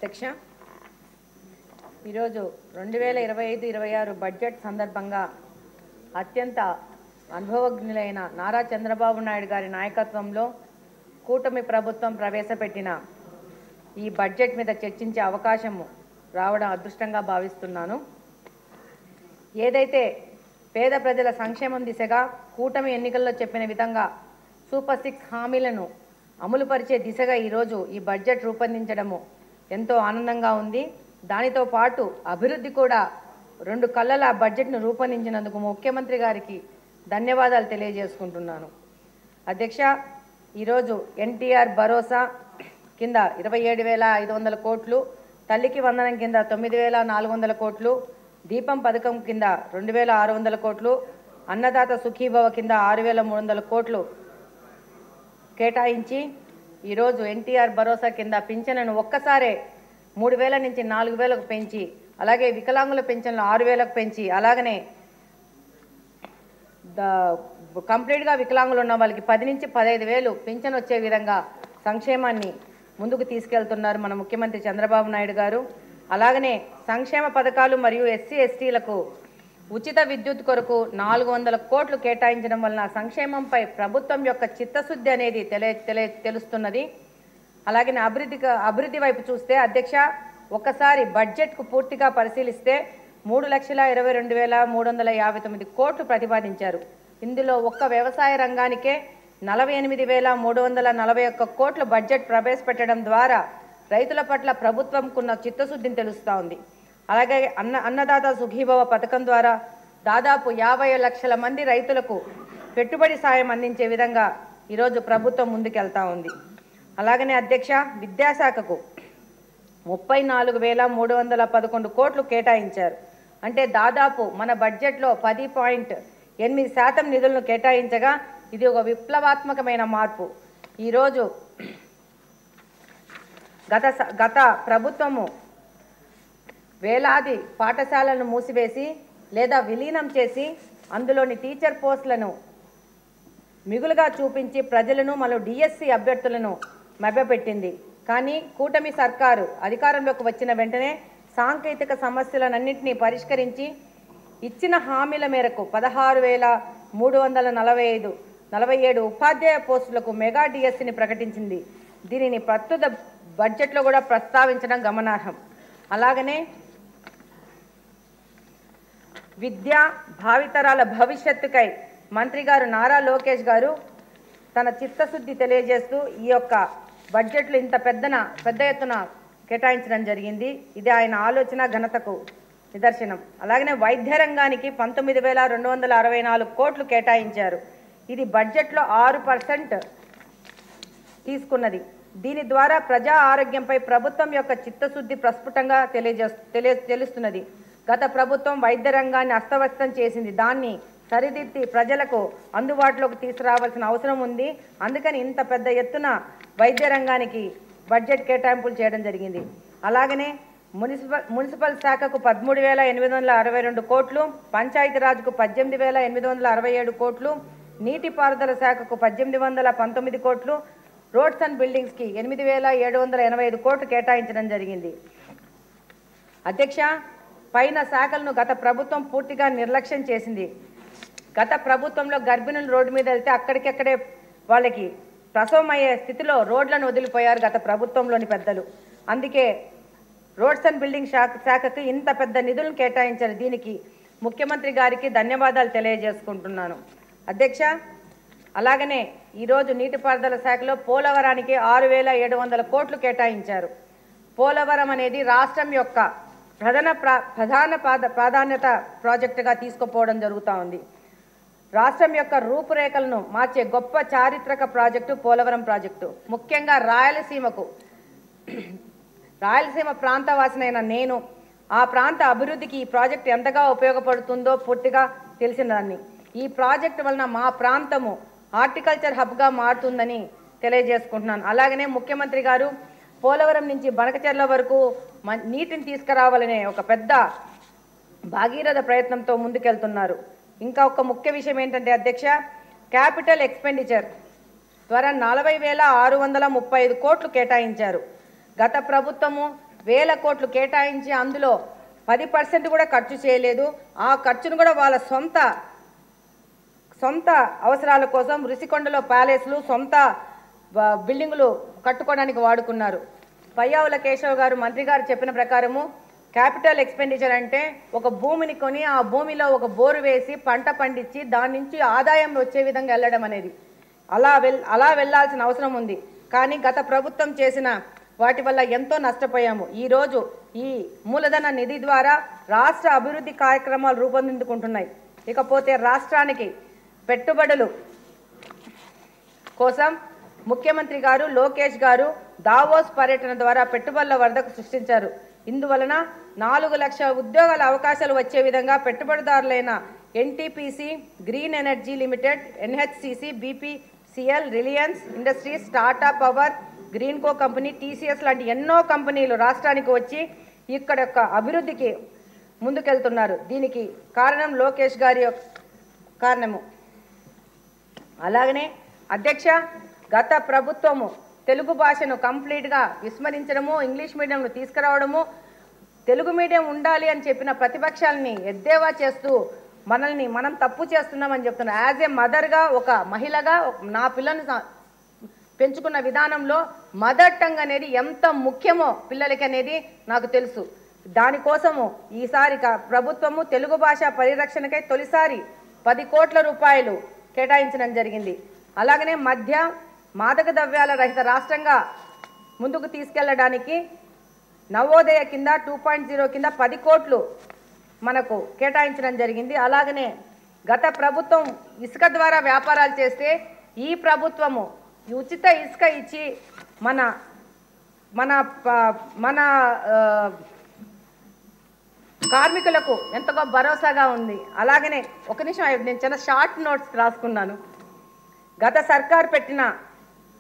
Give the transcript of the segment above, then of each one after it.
అధ్యక్ష, ఈరోజు 2025-26 బడ్జెట్ సందర్భంగా అత్యంత అనుభవజ్ఞులైన నారా చంద్రబాబు నాయుడు గారి నాయకత్వంలో కూటమి ప్రభుత్వం ప్రవేశపెట్టిన ఈ బడ్జెట్ మీద చర్చించే అవకాశం రావడం అదృష్టంగా భావిస్తున్నాను. ఏదైతే పేద ప్రజల సంక్షేమం దిశగా కూటమి ఎన్నికల్లో చెప్పిన విధంగా సూపర్ 6 హామీలను అమలుపరిచే దిశగా ఈరోజు ఈ బడ్జెట్ రూపొందించడము ఎంతో ఆనందంగా ఉంది. దానితో పాటు అభివృద్ధి కూడా రెండు కళ్ళల బడ్జెట్ను రూపొందించినందుకు ముఖ్యమంత్రి గారికి ధన్యవాదాలు తెలియజేసుకుంటున్నాను. అధ్యక్ష, ఈరోజు ఎన్టీఆర్ భరోసా కింద 27,500 కోట్లు, తల్లికి వందనం కింద 9,400 కోట్లు, దీపం పథకం కింద 2,600 కోట్లు, అన్నదాత సుఖీభవ కింద 6,300 కోట్లు కేటాయించి ఈరోజు ఎన్టీఆర్ భరోసా కింద పింఛన్ను ఒక్కసారే 3,000 నుంచి 4,000కు పెంచి, అలాగే వికలాంగుల పెన్షన్లు 6,000కు పెంచి, అలాగనే కంప్లీట్గా వికలాంగులు ఉన్న వాళ్ళకి 10 నుంచి 15,000 పింఛన్ వచ్చే విధంగా సంక్షేమాన్ని ముందుకు తీసుకెళ్తున్నారు మన ముఖ్యమంత్రి చంద్రబాబు నాయుడు గారు. అలాగనే సంక్షేమ పథకాలు మరియు ఎస్సీ ఎస్టీలకు ఉచిత విద్యుత్ కొరకు 400 కోట్లు కేటాయించడం వలన సంక్షేమంపై ప్రభుత్వం యొక్క చిత్తశుద్ధి అనేది తెలుస్తున్నది. అలాగే అభివృద్ధి వైపు చూస్తే అధ్యక్ష, ఒకసారి బడ్జెట్కు పూర్తిగా పరిశీలిస్తే 3,22,359 కోట్లు ప్రతిపాదించారు. ఇందులో ఒక్క వ్యవసాయ రంగానికే 48,341 కోట్ల బడ్జెట్ ప్రవేశపెట్టడం ద్వారా రైతుల పట్ల ప్రభుత్వంకున్న చిత్తశుద్ధిని తెలుస్తూ ఉంది. అలాగే అన్నదాత సుఖీభవ పథకం ద్వారా దాదాపు 50 లక్షల మంది రైతులకు పెట్టుబడి సాయం అందించే విధంగా ఈరోజు ప్రభుత్వం ముందుకెళ్తా ఉంది. అలాగనే అధ్యక్ష, విద్యాశాఖకు 34,311 కోట్లు కేటాయించారు. అంటే దాదాపు మన బడ్జెట్లో 10.8% నిధులను కేటాయించగా ఇది ఒక విప్లవాత్మకమైన మార్పు. ఈరోజు గత ప్రభుత్వము వేలాది పాఠశాలను మూసివేసి లేదా విలీనం చేసి అందులోని టీచర్ పోస్టులను మిగులుగా చూపించి ప్రజలను మరియు డిఎస్సి అభ్యర్థులను మభ్యపెట్టింది. కానీ కూటమి సర్కారు అధికారంలోకి వచ్చిన వెంటనే సాంకేతిక సమస్యలన్నింటినీ పరిష్కరించి ఇచ్చిన హామీల మేరకు 16,347 ఉపాధ్యాయ పోస్టులకు మెగా డిఎస్సిని ప్రకటించింది. దీనిని ప్రస్తుత బడ్జెట్లో కూడా ప్రస్తావించడం గమనార్హం. అలాగనే విద్యా భావితరాల భవిష్యత్తుకై మంత్రి గారు నారా లోకేష్ గారు తన చిత్తశుద్ధి తెలియజేస్తూ ఈ యొక్క బడ్జెట్లో ఇంత పెద్ద ఎత్తున కేటాయించడం జరిగింది. ఇది ఆయన ఆలోచన ఘనతకు నిదర్శనం. అలాగనే వైద్య రంగానికి 19,264 కోట్లు కేటాయించారు. ఇది బడ్జెట్లో 6% తీసుకున్నది. దీని ద్వారా ప్రజా ఆరోగ్యంపై ప్రభుత్వం యొక్క చిత్తశుద్ధి ప్రస్ఫుటంగా తెలుస్తున్నది. గత ప్రభుత్వం వైద్య రంగాన్ని అస్తవ్యస్తం చేసింది. దాన్ని సరిదిద్ది ప్రజలకు అందుబాటులోకి తీసుకురావాల్సిన అవసరం ఉంది. అందుకని ఇంత పెద్ద ఎత్తున వైద్య రంగానికి బడ్జెట్ కేటాయింపులు చేయడం జరిగింది. అలాగనే మున్సిపల్ శాఖకు 13,862 కోట్లు, పంచాయతీరాజ్కు 18,867 కోట్లు, నీటిపారుదల శాఖకు 1,819 కోట్లు, రోడ్స్ అండ్ బిల్డింగ్స్కి 8,785 కోట్లు కేటాయించడం జరిగింది. అధ్యక్ష, పైన శాఖలను గత ప్రభుత్వం పూర్తిగా నిర్లక్ష్యం చేసింది. గత ప్రభుత్వంలో గర్భిణులు రోడ్డు మీద వెళ్తే అక్కడికక్కడే వాళ్ళకి ప్రసవం అయ్యే స్థితిలో రోడ్లను వదిలిపోయారు గత ప్రభుత్వంలోని పెద్దలు. అందుకే రోడ్స్ అండ్ బిల్డింగ్ శాఖకి ఇంత పెద్ద నిధులను కేటాయించారు. దీనికి ముఖ్యమంత్రి గారికి ధన్యవాదాలు తెలియజేసుకుంటున్నాను. అధ్యక్ష, అలాగనే ఈరోజు నీటిపారుదల శాఖలో పోలవరానికి 6,700 కోట్లు కేటాయించారు. పోలవరం అనేది రాష్ట్రం యొక్క ప్రధాన ప్రాధాన్యత ప్రాజెక్టుగా తీసుకుపోవడం జరుగుతూ ఉంది. రాష్ట్రం యొక్క రూపురేఖలను మార్చే గొప్ప చారిత్రక ప్రాజెక్టు పోలవరం ప్రాజెక్టు. ముఖ్యంగా రాయలసీమ ప్రాంతవాసినైన నేను ఆ ప్రాంత అభివృద్ధికి ఈ ప్రాజెక్టు ఎంతగా ఉపయోగపడుతుందో పూర్తిగా తెలిసినదాన్ని. ఈ ప్రాజెక్టు వలన మా ప్రాంతము హార్టికల్చర్ హబ్గా మారుతుందని తెలియజేసుకుంటున్నాను. అలాగనే ముఖ్యమంత్రి గారు పోలవరం నుంచి బనకచెర్ల వరకు నీటిని తీసుకురావాలనే ఒక పెద్ద భాగీరథ ప్రయత్నంతో ముందుకెళ్తున్నారు. ఇంకా ఒక ముఖ్య విషయం ఏంటంటే అధ్యక్ష, క్యాపిటల్ ఎక్స్పెండిచర్ ద్వారా 40,635 కోట్లు కేటాయించారు. గత ప్రభుత్వము వేల కోట్లు కేటాయించి అందులో 10% కూడా ఖర్చు చేయలేదు. ఆ ఖర్చును కూడా వాళ్ళ సొంత అవసరాల కోసం రుషికొండలో ప్యాలెస్లు, సొంత బిల్డింగులు కట్టుకోవడానికి వాడుకున్నారు. పయ్యావుల కేశవ్ గారు మంత్రి గారు చెప్పిన ప్రకారము క్యాపిటల్ ఎక్స్పెండిచర్ అంటే ఒక భూమిని కొని ఆ భూమిలో ఒక బోరు వేసి పంట పండించి దాని నుంచి ఆదాయం వచ్చే విధంగా వెళ్ళడం అనేది అలా వెళ్ళాల్సిన అవసరం ఉంది. కానీ గత ప్రభుత్వం చేసిన వాటి వల్ల ఎంతో నష్టపోయాము. ఈరోజు ఈ మూలధన నిధి ద్వారా రాష్ట్ర అభివృద్ధి కార్యక్రమాలు రూపొందించుకుంటున్నాయి. ఇకపోతే రాష్ట్రానికి పెట్టుబడులు కోసం ముఖ్యమంత్రి గారు లోకేష్ గారు దావోస్ పర్యటన ద్వారా పెట్టుబడుల వరదకు సృష్టించారు. ఇందువలన 4 లక్షల ఉద్యోగాల అవకాశాలు వచ్చే విధంగా పెట్టుబడిదారులైన NTPC, green energy limited, NHCC, BPCL, Reliance industries, Tata power, Greenko company, TCS లాంటి ఎన్నో కంపెనీలు రాష్ట్రానికి వచ్చి ఇక్కడ యొక్క అభివృద్ధికి ముందుకెళ్తున్నారు. దీనికి కారణం లోకేష్ గారి కారణము. అలాగనే అధ్యక్ష, గత ప్రభుత్వము తెలుగు భాషను కంప్లీట్గా విస్మరించడము, ఇంగ్లీష్ మీడియంను తీసుకురావడము, తెలుగు మీడియం ఉండాలి అని చెప్పిన ప్రతిపక్షాలని ఎద్దేవా చేస్తూ మనం తప్పు చేస్తున్నామని చెప్తున్నారు. యాజ్ ఏ మదర్గా, ఒక మహిళగా నా పిల్లల్ని పెంచుకున్న విధానంలో మదర్ టంగ్ అనేది ఎంత ముఖ్యమో పిల్లలకి అనేది నాకు తెలుసు. దానికోసము ఈసారి ప్రభుత్వము తెలుగు భాష పరిరక్షణకై తొలిసారి 10 కోట్ల రూపాయలు కేటాయించడం జరిగింది. అలాగనే మాదక ద్రవ్యాల రహిత రాష్ట్రంగా ముందుకు తీసుకెళ్లడానికి నవోదయ కింద 2.0 కింద 10 కోట్లు మనకు కేటాయించడం జరిగింది. అలాగనే గత ప్రభుత్వం ఇసుక ద్వారా వ్యాపారాలు చేస్తే ఈ ప్రభుత్వము ఉచిత ఇసుక ఇచ్చి మన మన మన కార్మికులకు ఎంతగా భరోసాగా ఉంది. అలాగనే ఒక నిమిషం, నేను చిన్న షార్ట్ నోట్స్ రాసుకున్నాను. గత సర్కార్ పెట్టిన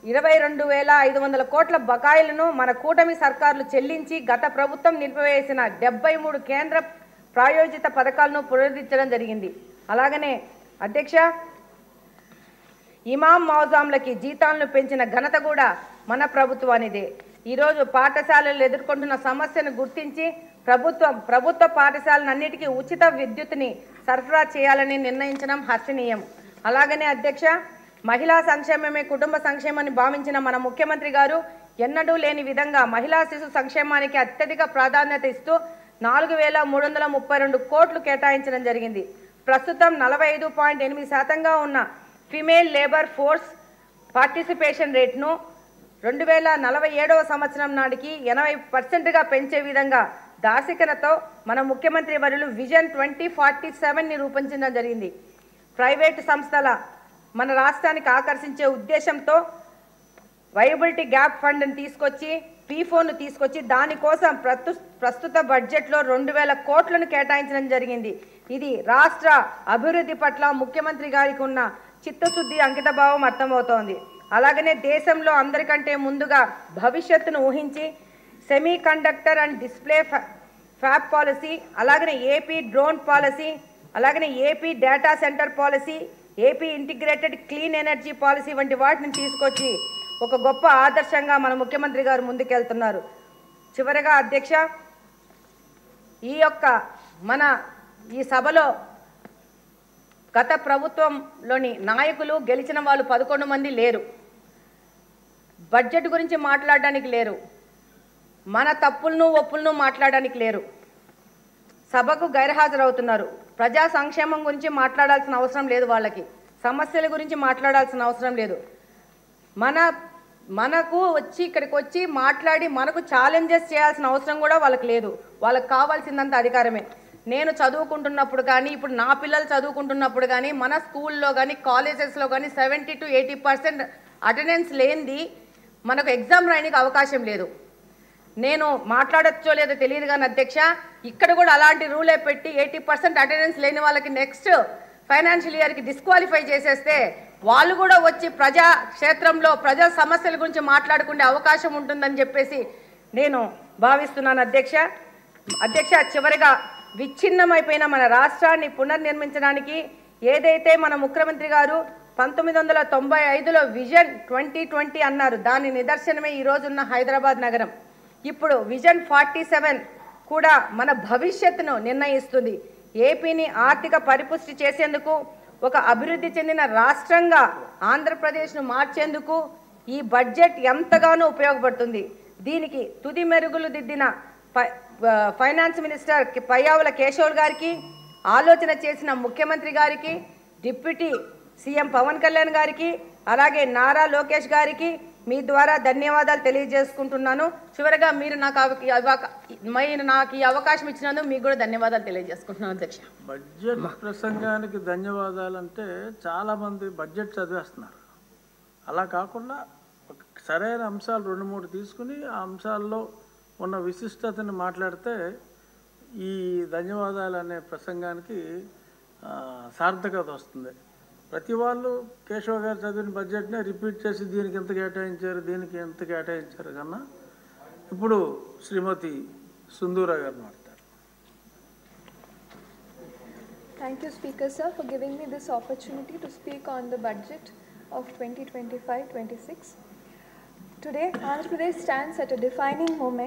22,500 కోట్ల బకాయిలను మన కూటమి సర్కార్లు చెల్లించి గత ప్రభుత్వం నిలిపివేసిన 73 కేంద్ర ప్రాయోజిత పథకాలను పునరుద్ధరించడం జరిగింది. అలాగనే అధ్యక్ష, ఇమాం మౌజాంలకి జీతాలను పెంచిన ఘనత కూడా మన ప్రభుత్వానిదే. ఈరోజు పాఠశాలలు ఎదుర్కొంటున్న సమస్యను గుర్తించి ప్రభుత్వ పాఠశాలన్నిటికీ ఉచిత విద్యుత్తుని సరఫరా చేయాలని నిర్ణయించడం హర్షణీయం. అలాగనే అధ్యక్ష, మహిళా సంక్షేమమే కుటుంబ సంక్షేమాన్ని భావించిన మన ముఖ్యమంత్రి గారు ఎన్నడూ లేని విధంగా మహిళా శిశు సంక్షేమానికి అత్యధిక ప్రాధాన్యత ఇస్తూ 4,332 కోట్లు కేటాయించడం జరిగింది. ప్రస్తుతం 45.8% ఉన్న ఫిమేల్ లేబర్ ఫోర్స్ పార్టిసిపేషన్ రేట్ను 2047వ సంవత్సరం నాటికి 80%గా పెంచే విధంగా దార్శికతతో మన ముఖ్యమంత్రి వర్యులు విజన్ 2047ని రూపొందించడం జరిగింది. ప్రైవేటు సంస్థల మన రాష్ట్రానికి ఆకర్షించే ఉద్దేశంతో వైబిలిటీ గ్యాప్ ఫండ్ని తీసుకొచ్చి పీఫోన్ను తీసుకొచ్చి దానికోసం ప్రస్తుత బడ్జెట్లో 2,000 కోట్లను కేటాయించడం జరిగింది. ఇది రాష్ట్ర అభివృద్ధి పట్ల ముఖ్యమంత్రి గారికి ఉన్న చిత్తశుద్ధి, అంకితభావం అర్థమవుతోంది. అలాగనే దేశంలో అందరికంటే ముందుగా భవిష్యత్తును ఊహించి semi conductor and display fab policy, అలాగనే ఏపీ డ్రోన్ పాలసీ, అలాగనే AP data centre policy, AP integrated clean energy policy వంటి వాటిని తీసుకొచ్చి ఒక గొప్ప ఆదర్శంగా మన ముఖ్యమంత్రి గారు ముందుకెళ్తున్నారు. చివరగా అధ్యక్ష, ఈ సభలో గత ప్రభుత్వంలోని నాయకులు గెలిచిన వాళ్ళు 11 మంది లేరు. బడ్జెట్ గురించి మాట్లాడడానికి లేరు. మన తప్పులను ఒప్పులను మాట్లాడడానికి లేరు. సభకు గైర్హాజరవుతున్నారు. ప్రజా సంక్షేమం గురించి మాట్లాడాల్సిన అవసరం లేదు. వాళ్ళకి సమస్యల గురించి మాట్లాడాల్సిన అవసరం లేదు. మనకు వచ్చి ఇక్కడికి వచ్చి మాట్లాడి మనకు ఛాలెంజెస్ చేయాల్సిన అవసరం కూడా వాళ్ళకి లేదు. వాళ్ళకి కావాల్సిందంత అధికారమే. నేను చదువుకుంటున్నప్పుడు కానీ, ఇప్పుడు నా పిల్లలు చదువుకుంటున్నప్పుడు కానీ, మన స్కూల్లో కానీ, కాలేజెస్లో కానీ 70 to 80% అటెండెన్స్ లేనిది మనకు ఎగ్జామ్ రాయడానికి అవకాశం లేదు. నేను మాట్లాడచ్చో లేదో తెలియదు కానీ అధ్యక్ష, ఇక్కడ కూడా అలాంటి రూలే పెట్టి 80% అటెండెన్స్ లేని వాళ్ళకి నెక్స్ట్ ఫైనాన్షియల్ ఇయర్కి డిస్క్వాలిఫై చేసేస్తే వాళ్ళు కూడా వచ్చి ప్రజా క్షేత్రంలో ప్రజా సమస్యల గురించి మాట్లాడుకునే అవకాశం ఉంటుందని చెప్పేసి నేను భావిస్తున్నాను అధ్యక్ష. చివరిగా విచ్ఛిన్నమైపోయిన మన రాష్ట్రాన్ని పునర్నిర్మించడానికి ఏదైతే మన ముఖ్యమంత్రి గారు 1995లో విజన్ 2020 అన్నారు, దాని నిదర్శనమే ఈరోజున్న హైదరాబాద్ నగరం. ఇప్పుడు విజన్ 47 కూడా మన భవిష్యత్తును నిర్ణయిస్తుంది. ఏపీని ఆర్థిక పరిపుష్టి చేసేందుకు, ఒక అభివృద్ధి చెందిన రాష్ట్రంగా ఆంధ్రప్రదేశ్ను మార్చేందుకు ఈ బడ్జెట్ ఎంతగానో ఉపయోగపడుతుంది. దీనికి తుది మెరుగులు దిద్దిన ఫైనాన్స్ మినిస్టర్ పయ్యావుల కేశవ్ గారికి, ఆలోచన చేసిన ముఖ్యమంత్రి గారికి, డిప్యూటీ సీఎం పవన్ కళ్యాణ్ గారికి, అలాగే నారా లోకేష్ గారికి మీ ద్వారా ధన్యవాదాలు తెలియజేసుకుంటున్నాను. చివరగా మీరు నాకు ఈ అవకాశం ఇచ్చినందుకు మీకు కూడా ధన్యవాదాలు తెలియజేసుకుంటున్నాను అధ్యక్ష. బడ్జెట్ ప్రసంగానికి ధన్యవాదాలు అంటే చాలామంది బడ్జెట్ చదివేస్తున్నారు. అలా కాకుండా సరైన అంశాలు 2-3 తీసుకుని ఆ అంశాల్లో ఉన్న విశిష్టతని మాట్లాడితే ఈ ధన్యవాదాలు అనే ప్రసంగానికి సార్థకత వస్తుంది. ప్రతి వాళ్ళు కేశవ్ గారు చదివిన బడ్జెట్నే రిపీట్ చేసి దీనికి ఎంత కేటాయించారు, దీనికి ఎంత కేటాయించారు కన్నా ఇప్పుడు శ్రీమతి సుందూరా గారు మాట్లాడారు. Thank you, Speaker Sir, for giving me this opportunity to speak on the budget of 2025-26. Today, Andhra Pradesh stands at a defining moment